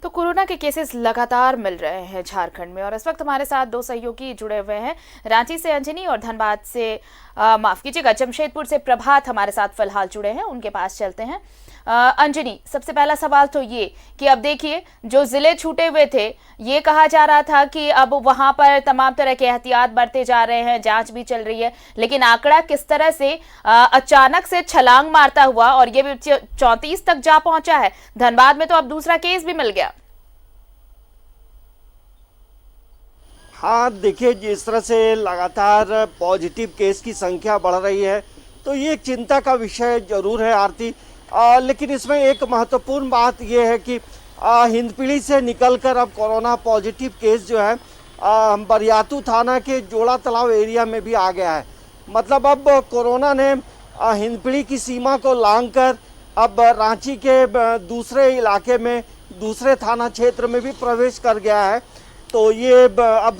तो कोरोना के केसेस लगातार मिल रहे हैं झारखंड में और इस वक्त हमारे साथ दो सहयोगी जुड़े हुए हैं। रांची से अंजनी और धनबाद से माफ कीजिएगा जमशेदपुर से प्रभात हमारे साथ फिलहाल जुड़े हैं, उनके पास चलते हैं। अंजनी, सबसे पहला सवाल तो ये कि अब देखिए जो जिले छूटे हुए थे, ये कहा जा रहा था कि अब वहां पर तमाम तरह के एहतियात बरते जा रहे हैं, जांच भी चल रही है, लेकिन आंकड़ा किस तरह से अचानक से छलांग मारता हुआ और ये भी 34 तक जा पहुंचा है। धनबाद में तो अब दूसरा केस भी मिल गया। हाँ देखिए, जिस तरह से लगातार पॉजिटिव केस की संख्या बढ़ रही है तो ये एक चिंता का विषय जरूर है आरती। लेकिन इसमें एक महत्वपूर्ण बात ये है कि हिंदपीढ़ी से निकलकर अब कोरोना पॉजिटिव केस जो है बरियातू थाना के जोड़ा तालाब एरिया में भी आ गया है। मतलब अब कोरोना ने हिंदपीढ़ी की सीमा को लांघकर अब रांची के दूसरे इलाके में, दूसरे थाना क्षेत्र में भी प्रवेश कर गया है। तो ये अब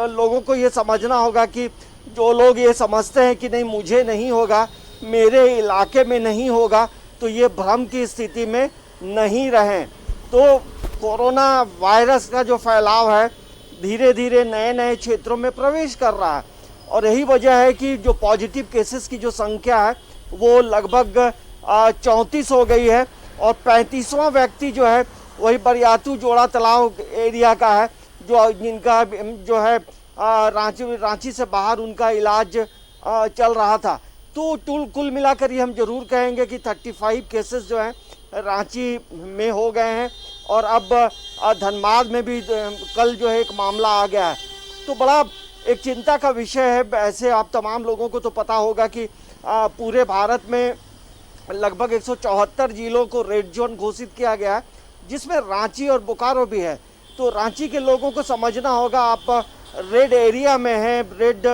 लोगों को ये समझना होगा कि जो लोग ये समझते हैं कि नहीं मुझे नहीं होगा, मेरे इलाके में नहीं होगा, तो ये भ्रम की स्थिति में नहीं रहें। तो कोरोना वायरस का जो फैलाव है धीरे धीरे नए नए क्षेत्रों में प्रवेश कर रहा है और यही वजह है कि जो पॉजिटिव केसेस की जो संख्या है वो लगभग 34 हो गई है और 35वां व्यक्ति जो है वही बरियातू जोड़ा तालाब एरिया का है, जो जिनका जो है रांची से बाहर उनका इलाज चल रहा था। तो कुल मिलाकर ये हम जरूर कहेंगे कि 35 केसेस जो हैं रांची में हो गए हैं और अब धनबाद में भी कल जो है एक मामला आ गया है। तो बड़ा एक चिंता का विषय है। ऐसे आप तमाम लोगों को तो पता होगा कि पूरे भारत में लगभग 174 जिलों को रेड जोन घोषित किया गया है, जिसमें रांची और बोकारो भी है। तो रांची के लोगों को समझना होगा, आप रेड एरिया में हैं, रेड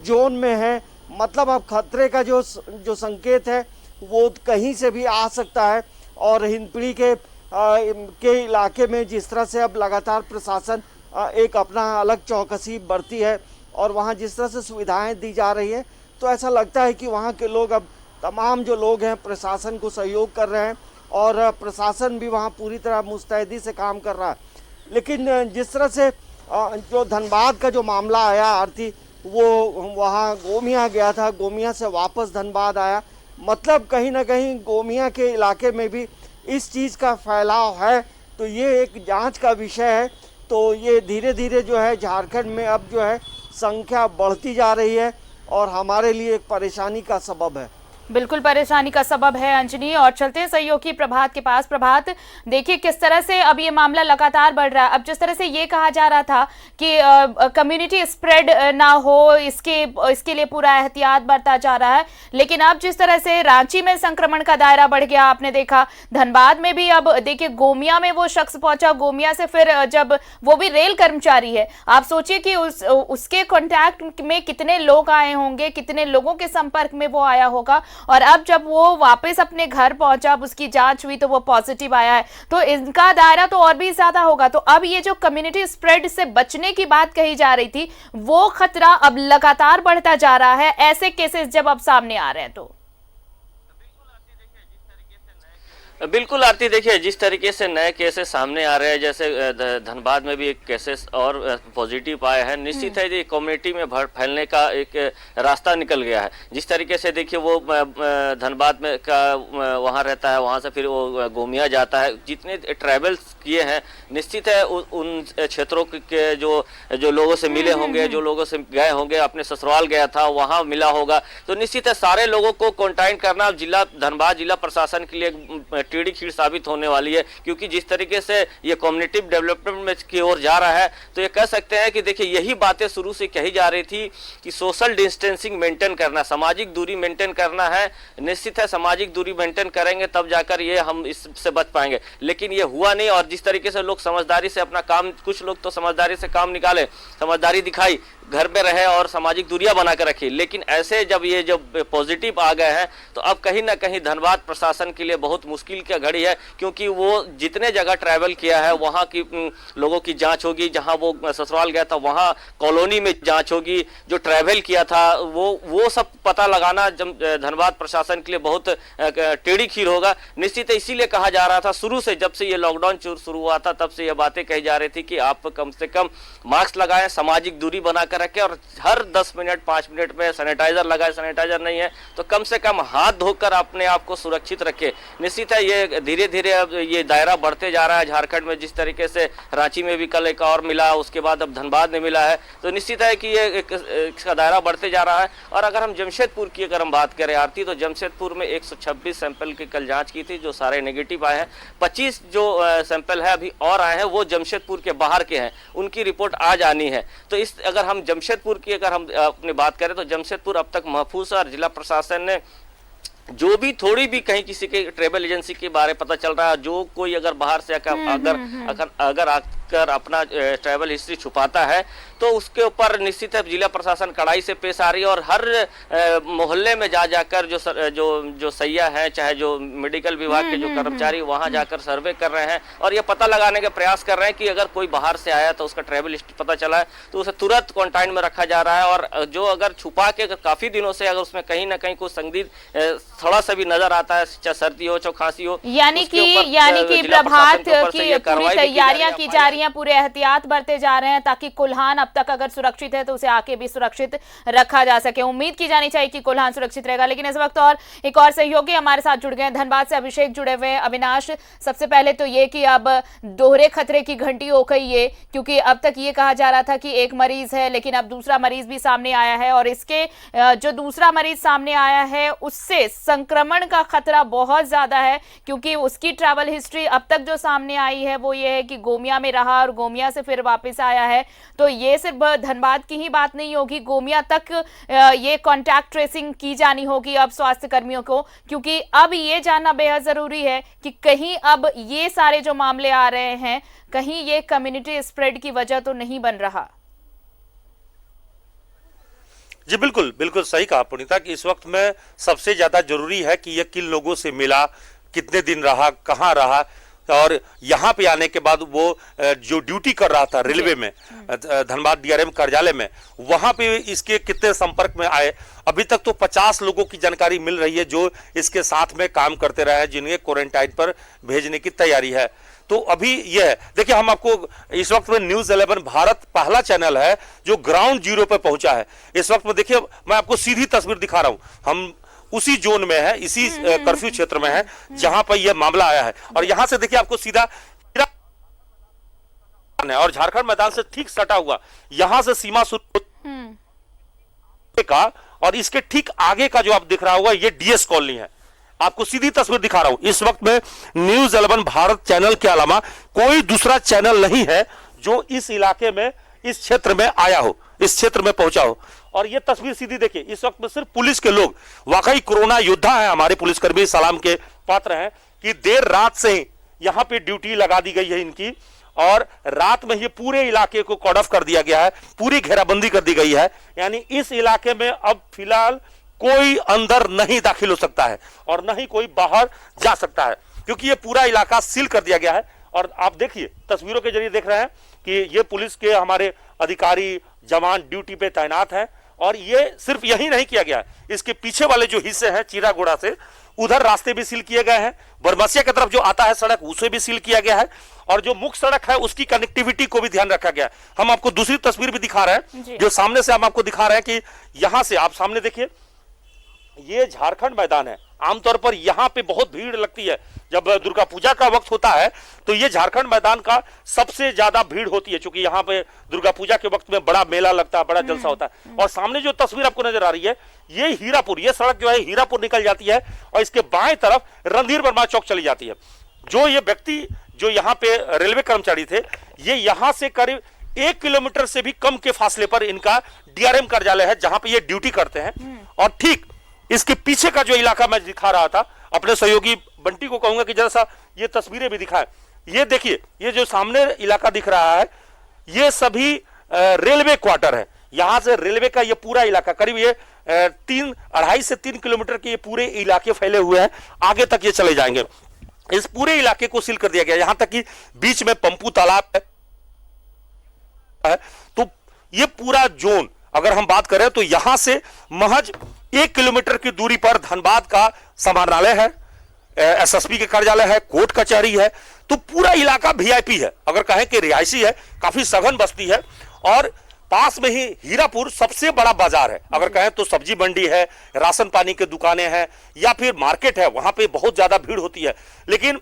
जोन में हैं, मतलब अब खतरे का जो संकेत है वो कहीं से भी आ सकता है। और हिंदपीढ़ी के इलाके में जिस तरह से अब लगातार प्रशासन एक अपना अलग चौकसी बरती है और वहाँ जिस तरह से सुविधाएं दी जा रही है, तो ऐसा लगता है कि वहाँ के लोग, अब तमाम जो लोग हैं प्रशासन को सहयोग कर रहे हैं और प्रशासन भी वहाँ पूरी तरह मुस्तैदी से काम कर रहा है। लेकिन जिस तरह से जो धनबाद का जो मामला आया आरती, वो वहाँ गोमिया गया था, गोमिया से वापस धनबाद आया, मतलब कहीं ना कहीं गोमिया के इलाके में भी इस चीज़ का फैलाव है। तो ये एक जांच का विषय है। तो ये धीरे धीरे जो है झारखंड में अब जो है संख्या बढ़ती जा रही है और हमारे लिए एक परेशानी का सबब है। बिल्कुल परेशानी का सबब है अंजनी। और चलते हैं सहयोगी प्रभात के पास। प्रभात, देखिए किस तरह से अब ये मामला लगातार बढ़ रहा है। अब जिस तरह से ये कहा जा रहा था कि कम्युनिटी स्प्रेड ना हो, इसके लिए पूरा एहतियात बरता जा रहा है, लेकिन अब जिस तरह से रांची में संक्रमण का दायरा बढ़ गया, आपने देखा धनबाद में भी, अब देखिए गोमिया में वो शख्स पहुंचा, गोमिया से फिर जब वो भी रेल कर्मचारी है, आप सोचिए कि उसके कॉन्टैक्ट में कितने लोग आए होंगे, कितने लोगों के संपर्क में वो आया होगा। और अब जब वो वापस अपने घर पहुंचा, अब उसकी जांच हुई तो वो पॉजिटिव आया है, तो इनका दायरा तो और भी ज्यादा होगा। तो अब ये जो कम्युनिटी स्प्रेड से बचने की बात कही जा रही थी, वो खतरा अब लगातार बढ़ता जा रहा है, ऐसे केसेस जब अब सामने आ रहे हैं। तो बिल्कुल आरती, देखिए जिस तरीके से नए केसेस सामने आ रहे हैं, जैसे धनबाद में भी एक केसेस और पॉजिटिव आया है, निश्चित है ये कम्युनिटी में फैलने का एक रास्ता निकल गया है। जिस तरीके से देखिए वो धनबाद में का वहाँ रहता है, वहाँ से फिर वो गोमिया जाता है, जितने ट्रैवल्स किए हैं निश्चित है उन क्षेत्रों के जो लोगों से मिले होंगे, जो लोगों से गए होंगे, अपने ससुराल गया था वहाँ मिला होगा, तो निश्चित है सारे लोगों को क्वारंटाइन करना धनबाद जिला प्रशासन के लिए टेढ़ी खीर साबित होने वाली है। क्योंकि जिस तरीके से ये कम्युनिटी डेवलपमेंट की ओर जा रहा है, तो ये कह सकते हैं कि देखिए यही बातें शुरू से कही जा रही थी कि सोशल डिस्टेंसिंग मेंटेन करना, सामाजिक दूरी मेंटेन करना है। निश्चित है सामाजिक दूरी मेंटेन करेंगे तब जाकर ये हम इससे बच पाएंगे, लेकिन ये हुआ नहीं। और जिस तरीके से लोग समझदारी से अपना काम, कुछ लोग तो समझदारी से काम निकाले, समझदारी दिखाई, घर पे रहे और सामाजिक दूरियां बनाकर रखी। लेकिन ऐसे जब ये जब पॉजिटिव आ गए हैं तो अब कहीं ना कहीं धनबाद प्रशासन के लिए बहुत मुश्किल की घड़ी है, क्योंकि वो जितने जगह ट्रैवल किया है वहाँ की लोगों की जांच होगी, जहाँ वो ससुराल गया था वहाँ कॉलोनी में जांच होगी, जो ट्रैवल किया था वो सब पता लगाना धनबाद प्रशासन के लिए बहुत टेढ़ी खीर होगा। निश्चित है, इसीलिए कहा जा रहा था शुरू से, जब से ये लॉकडाउन शुरू हुआ था तब से ये बातें कही जा रही थी कि आप कम से कम मास्क लगाएं, सामाजिक दूरी बनाकर रखें और हर 10 मिनट 5 मिनट में सैनिटाइजर लगाएं, सैनिटाइजर नहीं है तो कम से कम हाथ धोकर अपने आप को सुरक्षित रखें। निश्चित है ये धीरे धीरे अब ये दायरा बढ़ते जा रहा है। झारखंड में जिस तरीके से रांची में भी कल एक और मिला, उसके बाद अब धनबाद में मिला है, तो निश्चित है कि ये इसका दायरा बढ़ते जा रहा है। और अगर हम जमशेदपुर की अगर हम बात करें आरती, तो जमशेदपुर में 126 सैंपल की कल जांच की थी जो सारे नेगेटिव आए हैं। 25 जो सैंपल है अभी और आए हैं वो जमशेदपुर के बाहर के हैं, उनकी रिपोर्ट आज आनी है। तो इस अगर हम जमशेदपुर की अगर हम अपनी बात करें तो जमशेदपुर अब तक महफूज है और जिला प्रशासन ने जो भी थोड़ी भी कहीं किसी के ट्रैवल एजेंसी के बारे में पता चल रहा है, जो कोई अगर बाहर से अगर आकर अपना ट्रैवल हिस्ट्री छुपाता है तो उसके ऊपर निश्चित है जिला प्रशासन कड़ाई से पेश आ रही है और हर मोहल्ले में जाकर जो सैया है, चाहे जो मेडिकल विभाग के जो कर्मचारी वहां जाकर सर्वे कर रहे हैं और ये पता लगाने का प्रयास कर रहे हैं कि अगर कोई बाहर से आया तो उसका ट्रैवल हिस्ट्री पता चला है तो उसे तुरंत क्वारंटाइन में रखा जा रहा है। और जो अगर छुपा के काफी दिनों से अगर उसमें कहीं ना कहीं कुछ संदिग्ध थोड़ा सा भी नजर आता है, चाहे सर्दी हो चाहे खांसी हो, यानी कि प्रभात की पूरी तैयारियां की जा रही हैं, पूरे एहतियात बरते जा रहे हैं ताकि कोल्हान अब तक अगर सुरक्षित है तो उसे आके भी सुरक्षित रखा जा सके। उम्मीद की जानी चाहिए कि कोल्हान सुरक्षित रहेगा। लेकिन इस वक्त और एक और सहयोगी हमारे साथ जुड़ गए हैं, धनबाद से अभिषेक जुड़े हुए हैं। अविनाश, सबसे पहले तो ये कि अब दोहरे खतरे की घंटी हो गई है, क्योंकि अब तक ये कहा जा रहा था कि एक मरीज है लेकिन अब दूसरा मरीज भी सामने आया है और इसके जो दूसरा मरीज सामने आया है उससे संक्रमण का खतरा बहुत ज्यादा है, क्योंकि उसकी ट्रैवल हिस्ट्री अब तक जो सामने आई है वो ये है कि गोमिया में रहा और गोमिया से फिर वापस आया है। तो ये सिर्फ धनबाद की ही बात नहीं होगी, गोमिया तक ये कॉन्टैक्ट ट्रेसिंग की जानी होगी अब स्वास्थ्य कर्मियों को, क्योंकि अब ये जानना बेहद जरूरी है कि कहीं अब ये सारे जो मामले आ रहे हैं कहीं ये कम्युनिटी स्प्रेड की वजह तो नहीं बन रहा। जी बिल्कुल बिल्कुल सही कहा पुनीता कि इस वक्त में सबसे ज्यादा जरूरी है कि ये किन लोगों से मिला, कितने दिन रहा, कहाँ रहा और यहाँ पे आने के बाद वो जो ड्यूटी कर रहा था रेलवे में, धनबाद डीआरएम कार्यालय में, वहां पे इसके कितने संपर्क में आए। अभी तक तो 50 लोगों की जानकारी मिल रही है जो इसके साथ में काम करते रहे हैं, जिन्हें क्वारंटाइन पर भेजने की तैयारी है। तो अभी यह देखिए, हम आपको इस वक्त में न्यूज 11 भारत पहला चैनल है जो ग्राउंड जीरो पे पहुंचा है। इस वक्त में देखिए, मैं आपको सीधी तस्वीर दिखा रहा हूं, हम उसी जोन में है, इसी कर्फ्यू क्षेत्र में है जहां पर यह मामला आया है। और यहां से देखिए आपको सीधा और झारखंड मैदान से ठीक सटा हुआ यहां से सीमा शुरू का, और इसके ठीक आगे का जो आप दिख रहा होगा ये डीएस कॉलोनी है। आपको सीधी तस्वीर दिखा रहा हूं। इस वक्त में न्यूज 11 भारत चैनल के अलावा कोई दूसरा चैनल नहीं है जो इस इलाके में, इस क्षेत्र में आया हो, इस क्षेत्र में पहुंचा हो। और ये तस्वीर सीधी देखिए, इस वक्त में सिर्फ पुलिस के लोग, वाकई कोरोना योद्धा है हमारे पुलिसकर्मी, सलाम के पात्र हैं कि देर रात से ही यहां पे ड्यूटी लगा दी गई है इनकी और रात में ये पूरे इलाके को कॉर्ड ऑफ कर दिया गया है, पूरी घेराबंदी कर दी गई है। यानी इस इलाके में अब फिलहाल कोई अंदर नहीं दाखिल हो सकता है और न ही कोई बाहर जा सकता है, क्योंकि ये पूरा इलाका सील कर दिया गया है। और आप देखिए, तस्वीरों के जरिए देख रहे हैं कि ये पुलिस के हमारे अधिकारी जवान ड्यूटी पे तैनात हैं। और ये सिर्फ यही नहीं किया गया है, इसके पीछे वाले जो हिस्से हैं चीरागोड़ा से, उधर रास्ते भी सील किए गए हैं। बरमसिया की तरफ जो आता है सड़क, उसे भी सील किया गया है। और जो मुख्य सड़क है उसकी कनेक्टिविटी को भी ध्यान रखा गया है। हम आपको दूसरी तस्वीर भी दिखा रहे हैं, जो सामने से हम आपको दिखा रहे हैं कि यहां से आप सामने देखिए, ये झारखंड मैदान है। आमतौर पर यहाँ पे बहुत भीड़ लगती है, जब दुर्गा पूजा का वक्त होता है तो ये झारखंड मैदान का सबसे ज्यादा भीड़ होती है, क्योंकि यहाँ पे दुर्गा पूजा के वक्त में बड़ा मेला लगता है, बड़ा जलसा होता है। और सामने जो तस्वीर आपको नजर आ रही है, ये हीरापुर, ये सड़क जो है हीरापुर निकल जाती है और इसके बाएं तरफ रणधीर वर्मा चौक चली जाती है। जो ये व्यक्ति जो यहाँ पे रेलवे कर्मचारी थे, ये यहाँ से करीब 1 किलोमीटर से भी कम के फासले पर इनका डीआरएम कार्यालय है, जहां पे ये ड्यूटी करते हैं। और ठीक इसके पीछे का जो इलाका मैं दिखा रहा था, अपने सहयोगी बंटी को कहूंगा कि जरा सा ये तस्वीरें भी दिखाएं। ये देखिए, ये जो सामने इलाका दिख रहा है, ये सभी रेलवे क्वार्टर है। यहां से रेलवे का ये पूरा इलाका करीब ये 2.5 से 3 किलोमीटर के ये पूरे इलाके फैले हुए हैं, आगे तक ये चले जाएंगे। इस पूरे इलाके को सील कर दिया गया, यहां तक कि बीच में पंपू तालाब है। तो ये पूरा जोन अगर हम बात करें तो यहां से महज 1 किलोमीटर की दूरी पर धनबाद का समाहरणालय है, एसएसपी के कार्यालय है, कोर्ट कचहरी है। तो पूरा इलाका वीआईपी है, अगर कहें कि रिहायशी है, काफी सघन बस्ती है। और पास में ही हीरापुर सबसे बड़ा बाजार है, अगर कहें तो सब्जी मंडी है, राशन पानी की दुकानें हैं या फिर मार्केट है, वहां पे बहुत ज्यादा भीड़ होती है। लेकिन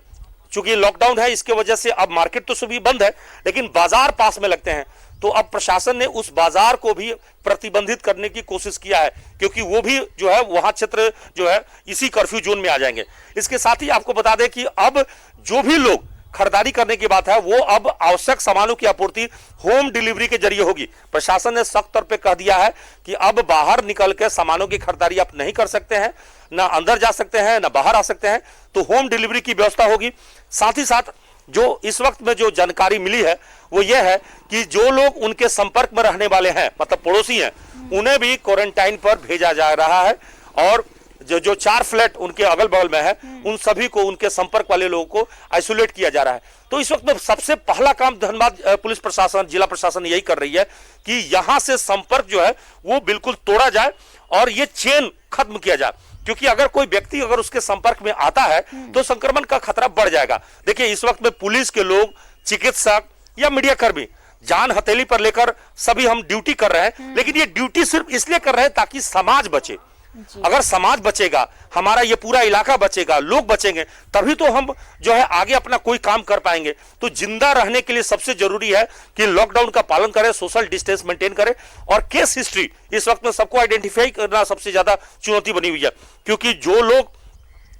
चूंकि लॉकडाउन है इसके वजह से अब मार्केट तो सभी बंद है, लेकिन बाजार पास में लगते हैं। तो अब प्रशासन ने उस बाजार को भी प्रतिबंधित करने की कोशिश किया है, क्योंकि वो भी जो है वहां क्षेत्र जो है इसी कर्फ्यू जोन में आ जाएंगे। इसके साथ ही आपको बता दें कि अब जो भी लोग खरीदारी करने की बात है वो अब आवश्यक सामानों की आपूर्ति होम डिलीवरी के जरिए होगी। प्रशासन ने सख्त तौर पे कह दिया है कि अब बाहर निकल के सामानों की खरीदारी आप नहीं कर सकते हैं, ना अंदर जा सकते हैं, ना बाहर आ सकते हैं। तो होम डिलीवरी की व्यवस्था होगी। साथ ही साथ जो इस वक्त में जो जानकारी मिली है वो ये है कि जो लोग उनके संपर्क में रहने वाले हैं, मतलब पड़ोसी हैं, उन्हें भी क्वारंटाइन पर भेजा जा रहा है। और जो 4 फ्लैट उनके अगल बगल में है उन सभी को, उनके संपर्क वाले लोगों को आइसोलेट किया जा रहा है। तो इस वक्त में सबसे पहला काम धनबाद पुलिस प्रशासन, जिला प्रशासन यही कर रही है कि यहां से संपर्क जो है वो बिल्कुल तोड़ा जाए और ये चेन खत्म किया जाए, क्योंकि अगर कोई व्यक्ति अगर उसके संपर्क में आता है तो संक्रमण का खतरा बढ़ जाएगा। देखिए इस वक्त में पुलिस के लोग, चिकित्सक या मीडिया कर्मी जान हथेली पर लेकर सभी हम ड्यूटी कर रहे हैं, लेकिन ये ड्यूटी सिर्फ इसलिए कर रहे हैं ताकि समाज बचे। अगर समाज बचेगा, हमारा ये पूरा इलाका बचेगा, लोग बचेंगे, तभी तो हम जो है आगे अपना कोई काम कर पाएंगे। तो जिंदा रहने के लिए सबसे जरूरी है कि लॉकडाउन का पालन करें, सोशल डिस्टेंस मेंटेन करें। और केस हिस्ट्री इस वक्त में सबको आइडेंटिफाई करना सबसे ज्यादा चुनौती बनी हुई है, क्योंकि जो लोग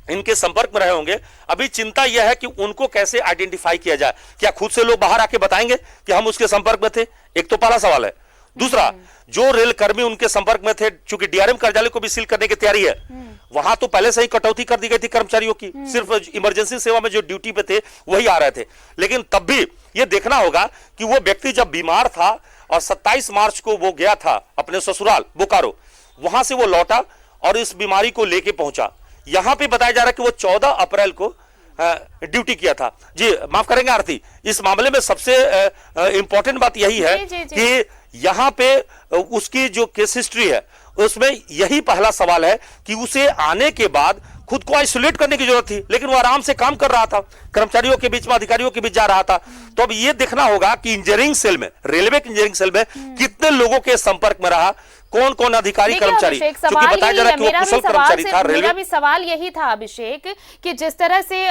इनके संपर्क में रहे होंगे, अभी चिंता यह है कि उनको कैसे आइडेंटिफाई किया जाए। क्या खुद से लोग बाहर आके बताएंगे कि हम उसके संपर्क में थे? एक तो पहला सवाल है। दूसरा, जो रेल कर्मी उनके संपर्क में थे, चूंकि डीआरएम कार्यालय को भी सील करने की तैयारी है, वहां तो पहले से ही कटौती कर दी गई थी कर्मचारियों की, सिर्फ इमरजेंसी सेवा में जो ड्यूटी पे थे वही आ रहे थे। लेकिन तब भी ये देखना होगा कि वो व्यक्ति जब बीमार था और 27 मार्च को वो गया था अपने ससुराल बोकारो, वहां से वो लौटा और इस बीमारी को लेके पहुंचा। यहां पे बताया जा रहा है कि वो 14 अप्रैल को ड्यूटी किया था। जी माफ करेंगे आरती, इस मामले में सबसे इंपॉर्टेंट बात यही है कि यहां पे उसकी जो केस हिस्ट्री है उसमें यही पहला सवाल है कि उसे आने के बाद खुद को आइसोलेट करने की जरूरत थी, लेकिन वो आराम से काम कर रहा था, कर्मचारियों के बीच में, अधिकारियों के बीच जा रहा था। तो अब ये देखना होगा कि इंजीनियरिंग सेल में, रेलवे के इंजीनियरिंग सेल में कितने लोगों के संपर्क में रहा, कौन कौन अधिकारी कर्मचारी, क्योंकि बताया जा रहा है कि वो कुशल कर्मचारी था। मेरा भी सवाल यही था अभिषेक कि जिस तरह से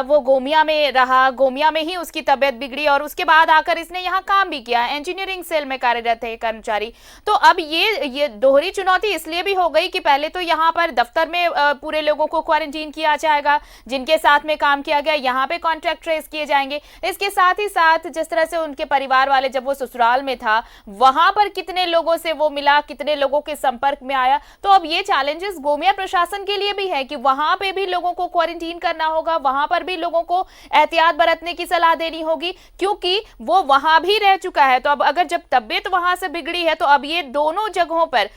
वो गोमिया में रहा, गोमिया में ही उसकी तबीयत बिगड़ी और उसके बाद आकर इसने यहाँ काम भी किया, इंजीनियरिंग सेल में कार्यरत है कर्मचारी। तो अब ये दोहरी चुनौती इसलिए भी हो गई कि पहले तो यहाँ पर दफ्तर में पूरे लोगों को क्वारंटीन किया जाएगा जिनके साथ में काम किया गया, यहाँ पे कॉन्ट्रैक्ट ट्रेस किए जाएंगे। इसके साथ ही साथ जिस तरह से उनके परिवार वाले, जब वो ससुराल में था वहां पर कितने लोगों से वो मिला, कितने लोगों के संपर्क में आया। तो अब ये चैलेंजेस गोमिया प्रशासन के लिए भी है कि वहां पे भी लोगों को क्वारंटीन करना होगा, वहां पर भी लोगों को एहतियात बरतने की सलाह देनी होगी, क्योंकि वो वहां भी रह चुका है। तो अब अगर जब तबीयत वहां से बिगड़ी है तो अब ये दोनों जगहों पर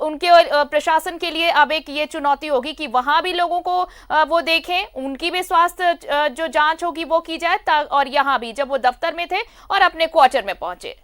उनके प्रशासन के लिए अब एक ये चुनौती होगी कि वहां भी लोगों को वो देखें, उनकी भी स्वास्थ्य जो जांच होगी वो की जाए, और यहाँ भी जब वो दफ्तर में थे और अपने क्वार्टर में पहुंचे।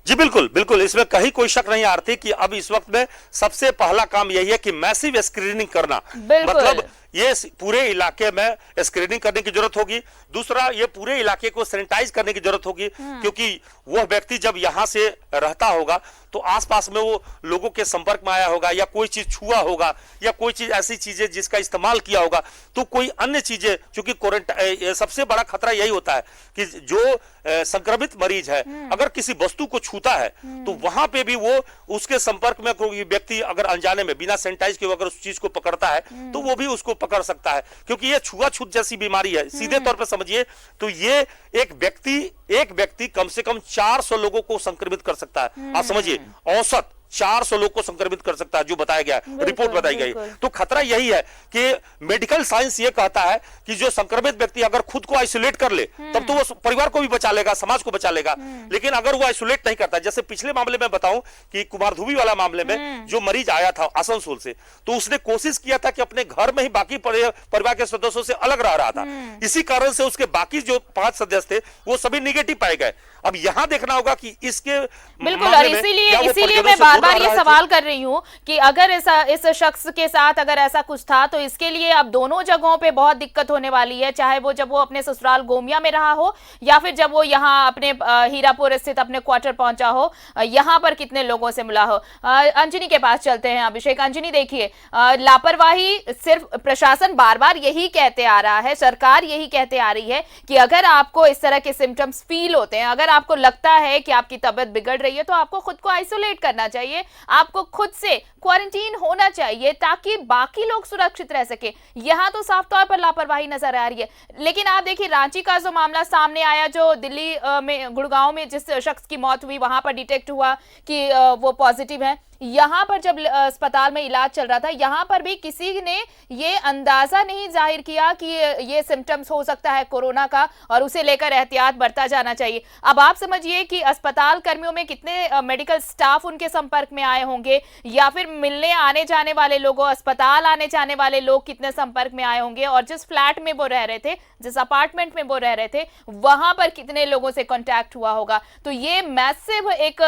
जी बिल्कुल बिल्कुल, इसमें कहीं कोई शक नहीं आरती कि अब इस वक्त में सबसे पहला काम यही है कि मैसिव स्क्रीनिंग करना, मतलब ये पूरे इलाके में स्क्रीनिंग करने की जरूरत होगी। दूसरा, ये पूरे इलाके को सैनिटाइज करने की जरूरत होगी, क्योंकि वह व्यक्ति जब यहां से रहता होगा तो आसपास में वो लोगों के संपर्क में आया होगा या कोई चीज छुआ होगा या कोई चीज ऐसी चीजें जिसका इस्तेमाल किया होगा, तो कोई अन्य चीजें, क्योंकि क्वारंटाइन सबसे बड़ा खतरा यही होता है कि जो संक्रमित मरीज है अगर किसी वस्तु को छूता है तो वहां पे भी वो उसके संपर्क में कोई व्यक्ति अगर अनजाने में बिना सैनिटाइज किए अगर उस चीज को पकड़ता है तो वो भी उसको पकड़ सकता है, क्योंकि ये छुआछूत जैसी बीमारी है। सीधे तौर पर समझिए तो ये एक व्यक्ति कम से कम 400 लोगों को संक्रमित कर सकता है। आप समझिए, औसत 400 लोग को संक्रमित कर सकता है, जो बताया गया है, रिपोर्ट बताई गई। बिल्कुल। तो खतरा यही है कि मेडिकल साइंस ये कहता है कि जो संक्रमित व्यक्ति अगर खुद को आइसोलेट कर ले तब तो वो परिवार को भी बचा लेगा, समाज को बचा लेगा। लेकिन अगर वो आइसोलेट नहीं करता, जैसे पिछले मामले में बताऊं कि कुमारधुबी वाला मामले में जो मरीज आया था आसनसोल से, तो उसने कोशिश किया था कि अपने घर में ही बाकी परिवार के सदस्यों से अलग रह रहा था। इसी कारण से उसके बाकी जो 5 सदस्य थे वो सभी निगेटिव पाए गए। अब यहां देखना होगा कि इसके बिल्कुल, और इसीलिए मैं बार बार ये सवाल कर रही हूँ कि अगर इस शख्स के साथ अगर ऐसा कुछ था तो इसके लिए अब दोनों जगहों पे बहुत दिक्कत होने वाली है, चाहे वो जब वो अपने ससुराल गोमिया में रहा हो या फिर जब वो यहाँ अपने हीरापुर स्थित अपने क्वार्टर पहुंचा हो, यहाँ पर कितने लोगों से मिला हो। अंजनी के पास चलते हैं अभिषेक। अंजनी, देखिए, लापरवाही सिर्फ प्रशासन बार बार यही कहते आ रहा है, सरकार यही कहते आ रही है कि अगर आपको इस तरह के सिम्टम्स फील होते हैं, अगर आपको लगता है कि आपकी तबीयत बिगड़ रही है, तो आपको खुद को आइसोलेट करना चाहिए, आपको खुद से क्वारंटीन होना चाहिए ताकि बाकी लोग सुरक्षित रह सके। यहां तो साफ तौर पर लापरवाही नजर आ रही है। लेकिन आप देखिए, रांची का जो मामला सामने आया, जो दिल्ली में गुड़गांव में जिस शख्स की मौत हुई, वहां पर डिटेक्ट हुआ कि वो पॉजिटिव है। यहां पर जब अस्पताल में इलाज चल रहा था, यहां पर भी किसी ने ये अंदाजा नहीं जाहिर किया कि ये सिम्टम्स हो सकता है कोरोना का और उसे लेकर एहतियात बरता जाना चाहिए। अब आप समझिए कि अस्पताल कर्मियों में कितने मेडिकल स्टाफ उनके संपर्क में आए होंगे, या फिर मिलने आने जाने वाले लोगों, अस्पताल आने जाने वाले लोग कितने संपर्क में आए होंगे, और जिस फ्लैट में वो रह रहे थे, जिस अपार्टमेंट में वो रह रहे थे, वहां पर कितने लोगों से कांटेक्ट हुआ होगा। तो ये मैसिव एक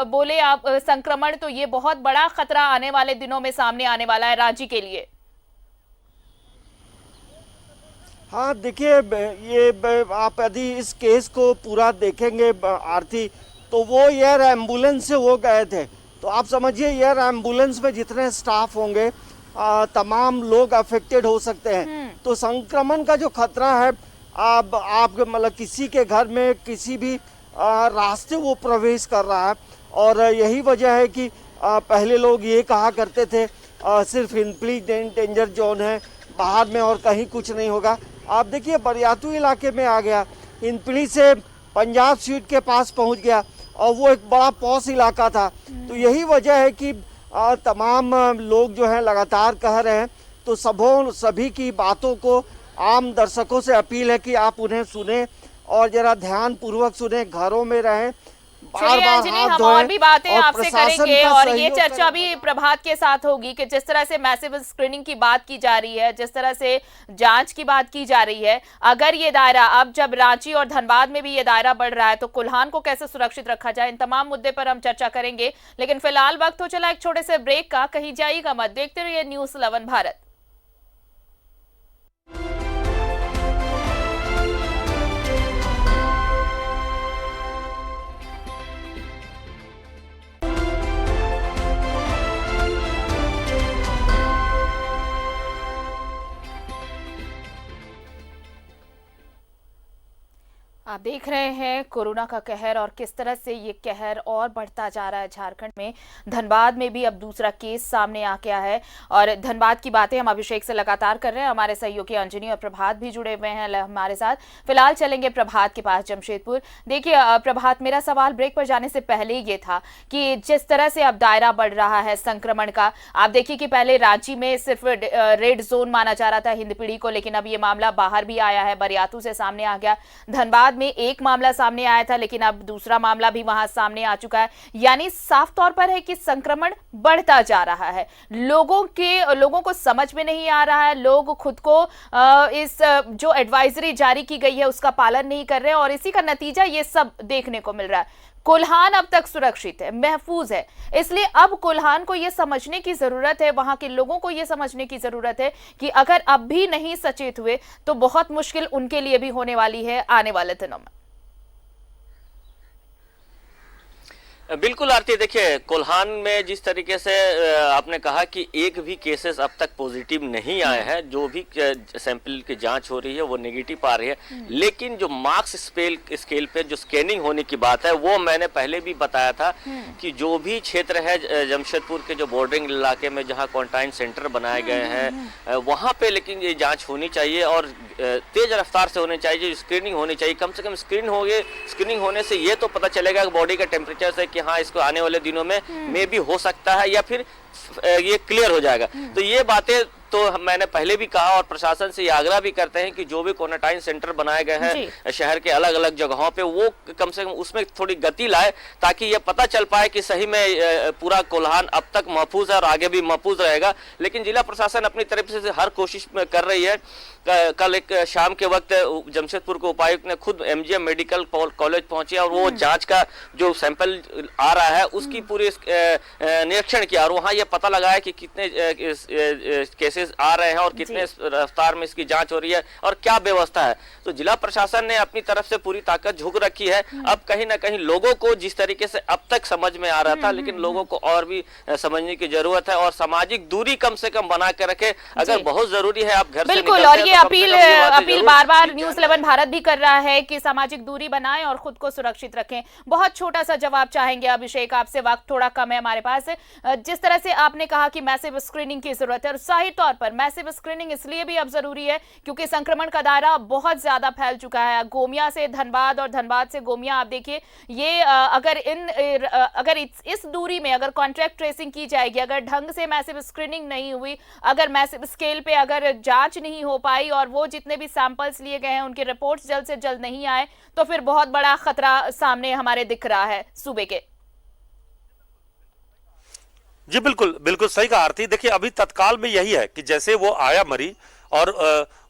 बोले आप संक्रमण, तो ये बहुत बड़ा खतरा आने वाले दिनों में सामने आने वाला है राज्य के लिए। हाँ देखिए, ये आप यदि इस केस को पूरा देखेंगे आरती, तो वो एयर एम्बुलेंस से वो गए थे, तो आप समझिए एयर एम्बुलेंस में जितने स्टाफ होंगे तमाम लोग अफेक्टेड हो सकते हैं। तो संक्रमण का जो खतरा है, अब आप मतलब किसी के घर में किसी भी रास्ते वो प्रवेश कर रहा है। और यही वजह है कि पहले लोग ये कहा करते थे सिर्फ हिंदपीढ़ी डेंजर जोन है, बाहर में और कहीं कुछ नहीं होगा। आप देखिए, बरियातू इलाके में आ गया, हिंदपीढ़ी से पंजाब स्वीट के पास पहुंच गया, और वो एक बड़ा पॉश इलाका था। तो यही वजह है कि तमाम लोग जो हैं लगातार कह रहे हैं। तो सभी की बातों को आम दर्शकों से अपील है कि आप उन्हें सुने और जरा ध्यान पूर्वक सुने, घरों में रहें, चलिए अंजनी, हम और भी बातें आपसे करेंगे, और ये चर्चा भी प्रभात के साथ होगी कि जिस तरह से मैसिव स्क्रीनिंग की बात की जा रही है, जिस तरह से जांच की बात की जा रही है, अगर ये दायरा अब जब रांची और धनबाद में भी ये दायरा बढ़ रहा है, तो कुल्हान को कैसे सुरक्षित रखा जाए, इन तमाम मुद्दे पर हम चर्चा करेंगे। लेकिन फिलहाल वक्त हो चला एक छोटे से ब्रेक का, कहीं जाइएगा मत, देखते रहिए न्यूज़ 11 भारत। आप देख रहे हैं कोरोना का कहर, और किस तरह से ये कहर और बढ़ता जा रहा है झारखंड में। धनबाद में भी अब दूसरा केस सामने आ गया है, और धनबाद की बातें हम अभिषेक से लगातार कर रहे हैं। हमारे सहयोगी अंजनी और प्रभात भी जुड़े हुए हैं हमारे साथ। फिलहाल चलेंगे प्रभात के पास, जमशेदपुर। देखिए प्रभात, मेरा सवाल ब्रेक पर जाने से पहले ये था कि जिस तरह से अब दायरा बढ़ रहा है संक्रमण का, आप देखिए कि पहले रांची में सिर्फ रेड जोन माना जा रहा था हिंदपीढ़ी को, लेकिन अब ये मामला बाहर भी आया है, बरियातू से सामने आ गया। धनबाद में एक मामला सामने आया था, लेकिन अब दूसरा मामला भी वहां सामने आ चुका है। यानी साफ तौर पर है कि संक्रमण बढ़ता जा रहा है। लोगों को समझ में नहीं आ रहा है, लोग खुद को इस जो एडवाइजरी जारी की गई है उसका पालन नहीं कर रहे हैं, और इसी का नतीजा ये सब देखने को मिल रहा है। कोल्हान अब तक सुरक्षित है, महफूज है, इसलिए अब कोल्हान को यह समझने की जरूरत है, वहां के लोगों को यह समझने की जरूरत है कि अगर अब भी नहीं सचेत हुए तो बहुत मुश्किल उनके लिए भी होने वाली है आने वाले दिनों में। बिल्कुल आरती, देखिए कोल्हान में जिस तरीके से आपने कहा कि एक भी केसेस अब तक पॉजिटिव नहीं आए हैं, जो भी सैंपल की जांच हो रही है वो नेगेटिव आ रही है, लेकिन जो मार्क्स स्केल पे जो स्कैनिंग होने की बात है वो मैंने पहले भी बताया था कि जो भी क्षेत्र है जमशेदपुर के जो बॉर्डरिंग इलाके में जहां क्वारंटाइन सेंटर बनाए गए हैं वहां पे लेकिन ये जाँच होनी चाहिए, और तेज रफ्तार से होने चाहिए, स्क्रीनिंग होनी चाहिए। कम से कम स्क्रीनिंग होने से ये तो पता चलेगा बॉडी के टेम्परेचर से कि हाँ इसको आने वाले दिनों में मे भी हो सकता है या फिर ये क्लियर हो जाएगा। तो ये बातें तो मैंने पहले भी कहा और प्रशासन से ये आग्रह भी करते हैं कि जो भी क्वारंटाइन सेंटर बनाए गए हैं शहर के अलग अलग जगहों पे, वो कम से कम उसमें थोड़ी गति लाए ताकि ये पता चल पाए कि सही में पूरा कोल्हान अब तक महफूज है और आगे भी महफूज रहेगा। लेकिन जिला प्रशासन अपनी तरफ से हर कोशिश कर रही है। कल एक शाम के वक्त जमशेदपुर के उपायुक्त ने खुद एमजीएम मेडिकल कॉलेज पहुंचे और वो जांच का जो सैंपल आ रहा है उसकी पूरी निरीक्षण किया और वहां ये पता लगाया कि कितने केसेस आ रहे हैं और कितने रफ्तार में इसकी जांच हो रही है और क्या व्यवस्था है। तो जिला प्रशासन ने अपनी तरफ से पूरी ताकत झोंक रखी है। अब कहीं ना कहीं लोगों को जिस तरीके से अब तक समझ में आ रहा था, लेकिन लोगों को और भी समझने की जरूरत है और सामाजिक दूरी कम से कम बना के रखे। अगर बहुत जरूरी है आप घर से बिल्कुल, और ये अपील बार बार न्यूज 11 भारत भी कर रहा है कि सामाजिक दूरी बनाएं और खुद को सुरक्षित रखें। बहुत छोटा सा जवाब चाहेंगे अभिषेक आपसे, वक्त थोड़ा कम है हमारे पास। जिस तरह से आपने कहा कि मैसिव स्क्रीनिंग की जरूरत है और सही तौर पर मैसिव स्क्रीनिंग इसलिए भी अब जरूरी है क्योंकि संक्रमण का दायरा बहुत ज्यादा फैल चुका है। गोमिया से धनबाद और धनबाद से गोमिया, आप देखिए ये अगर इस दूरी में अगर कॉन्ट्रैक्ट ट्रेसिंग की जाएगी, अगर ढंग से मैसिव स्क्रीनिंग नहीं हुई, अगर मैसिव स्केल पे अगर जांच नहीं हो पाई और वो जितने भी सैंपल्स लिए गए हैं उनकी रिपोर्ट्स जल्द से जल्द नहीं आए, तो फिर बहुत बड़ा खतरा सामने हमारे दिख रहा है सूबे के। जी बिल्कुल बिल्कुल सही कहा आरती। देखिए अभी तत्काल में यही है कि जैसे वो आया मरीज और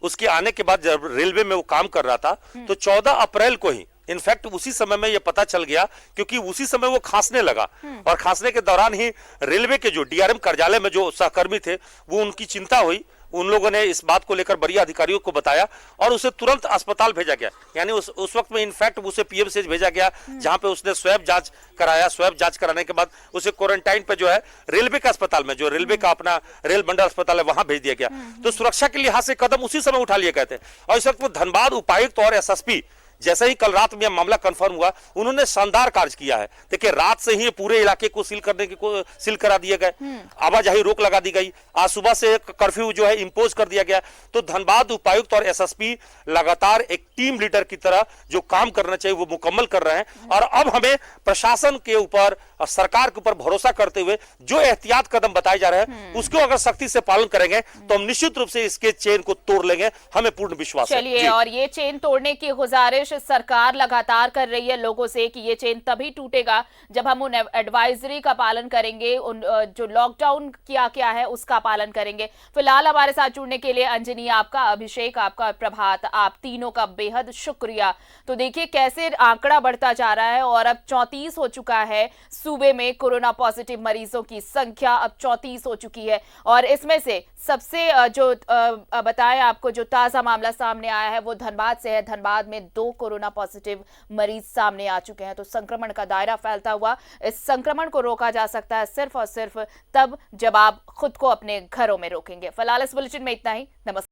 उसके आने के बाद जब रेलवे में वो काम कर रहा था तो 14 अप्रैल को ही इनफैक्ट उसी समय में ये पता चल गया क्योंकि उसी समय वो खांसने लगा और खांसने के दौरान ही रेलवे के जो डीआरएम कार्यालय में जो सहकर्मी थे वो उनकी चिंता हुई। उन लोगों ने इस बात को लेकर बड़ी अधिकारियों को बताया और उसे तुरंत अस्पताल भेजा गया। यानी उस वक्त में इनफैक्ट उसे पीएमसीएच भेजा गया जहां पे उसने स्वैब जांच कराया। स्वैब जांच कराने के बाद उसे क्वारंटाइन पे जो है रेलवे का अस्पताल में, जो रेलवे का अपना रेल मंडल अस्पताल है, वहां भेज दिया गया। तो सुरक्षा के लिहाज से कदम उसी समय उठा लिए गए थे और इस वक्त धनबाद उपायुक्त और एसएसपी जैसे ही कल रात में मामला कंफर्म हुआ उन्होंने शानदार कार्य किया है। देखिए रात से ही पूरे इलाके को सील करा दिए गए, आवाजाही रोक लगा दी गई, आज सुबह से कर्फ्यू जो है इंपोज कर दिया गया। तो धनबाद उपायुक्त और एसएसपी लगातार एक टीम लीडर की तरह जो काम करना चाहिए वो मुकम्मल कर रहे हैं और अब हमें प्रशासन के ऊपर और सरकार के ऊपर भरोसा करते हुए जो एहतियात कदम बताए जा रहे हैं उसको अगर सख्ती से पालन करेंगे तो हम निश्चित रूप से इसके चेन को तोड़ लेंगे, हमें पूर्ण विश्वास है। चलिए, और ये चेन तोड़ने की गुजारिश सरकार लगातार कर रही है लोगों से कि ये चेन तभी टूटेगा जब हम उन एडवाइजरी का पालन करेंगे, उन जो लॉकडाउन क्या है उसका पालन करेंगे। फिलहाल हमारे साथ जुड़ने के लिए अंजनी आपका, अभिषेक आपका, प्रभात, आप तीनों का बेहद शुक्रिया। तो देखिए कैसे आंकड़ा बढ़ता जा रहा है और अब 34 हो चुका है सूबे में कोरोना पॉजिटिव मरीजों की संख्या अब 34 हो चुकी है और इसमें से सबसे जो बताएं आपको जो ताजा मामला सामने आया है वो धनबाद से है। धनबाद में 2 कोरोना पॉजिटिव मरीज सामने आ चुके हैं। तो संक्रमण का दायरा फैलता हुआ इस संक्रमण को रोका जा सकता है सिर्फ और सिर्फ तब जब आप खुद को अपने घरों में रोकेंगे। फिलहाल इस बुलेटिन में इतना ही। नमस्कार।